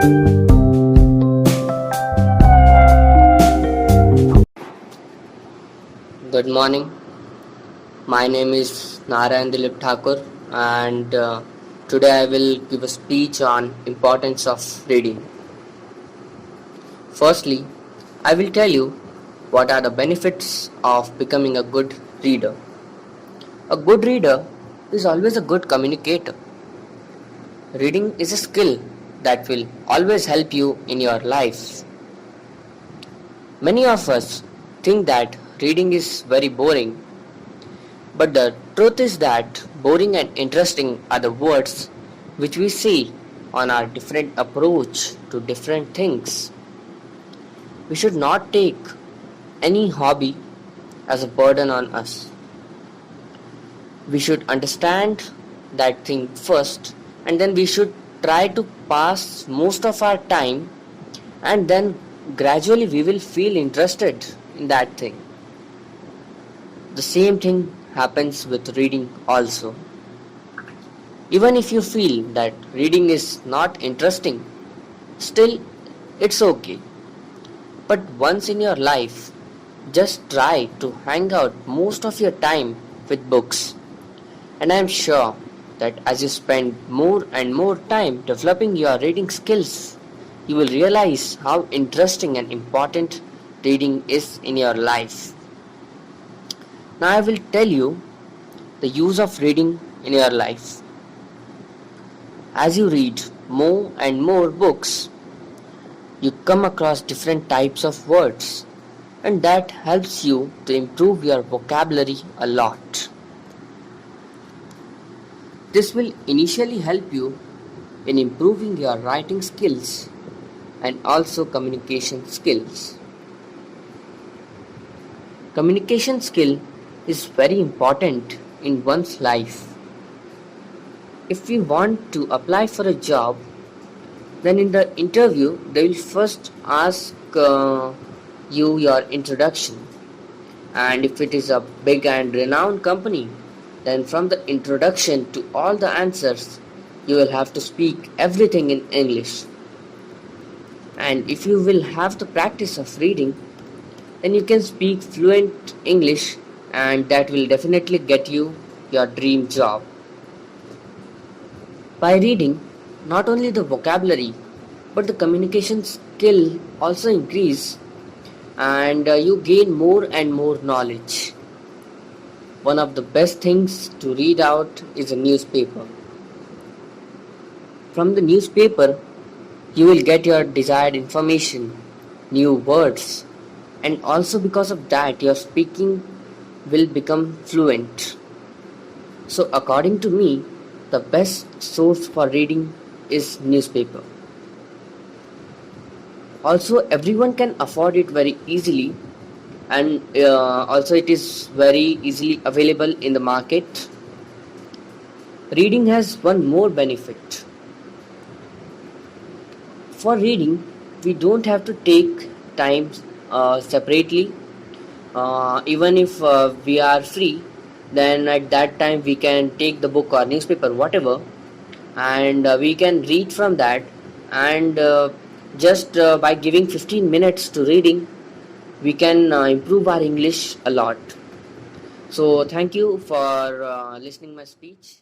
Good morning. My name is Narayan Dilip Thakur, and today I will give a speech on importance of reading. Firstly, I will tell you what are the benefits of becoming a good reader. A good reader is always a good communicator. Reading is a skill that will always help you in your life. Many of us think that reading is very boring, but the truth is that boring and interesting are the words which we see on our different approach to different things. We should not take any hobby as a burden on us. We should understand that thing first, and then we should try to pass most of our time, and then gradually we will feel interested in that thing. The same thing happens with reading also. Even if you feel that reading is not interesting, still it's okay. But once in your life, just try to hang out most of your time with books. And I am sure that as you spend more and more time developing your reading skills, you will realize how interesting and important reading is in your life. Now I will tell you the use of reading in your life. As you read more and more books, you come across different types of words, and that helps you to improve your vocabulary a lot. This will initially help you in improving your writing skills and also communication skills. Communication skill is very important in one's life. If we want to apply for a job, then in the interview they will first ask you your introduction, and if it is a big and renowned company, then from the introduction to all the answers you will have to speak everything in English. And if you will have the practice of reading, then you can speak fluent English, and that will definitely get you your dream job. By reading, not only the vocabulary but the communication skill also increase, and you gain more and more knowledge. One of the best things to read out is a newspaper. From the newspaper, you will get your desired information, new words, and also because of that your speaking will become fluent. So according to me, the best source for reading is newspaper. Also everyone can afford it very easily, and also it is very easily available in the market. Reading has one more benefit. For reading, we don't have to take time separately. Even if we are free, then at that time we can take the book or newspaper, whatever, and we can read from that. And just by giving 15 minutes to reading, we can improve our English a lot. So thank you for listening my speech.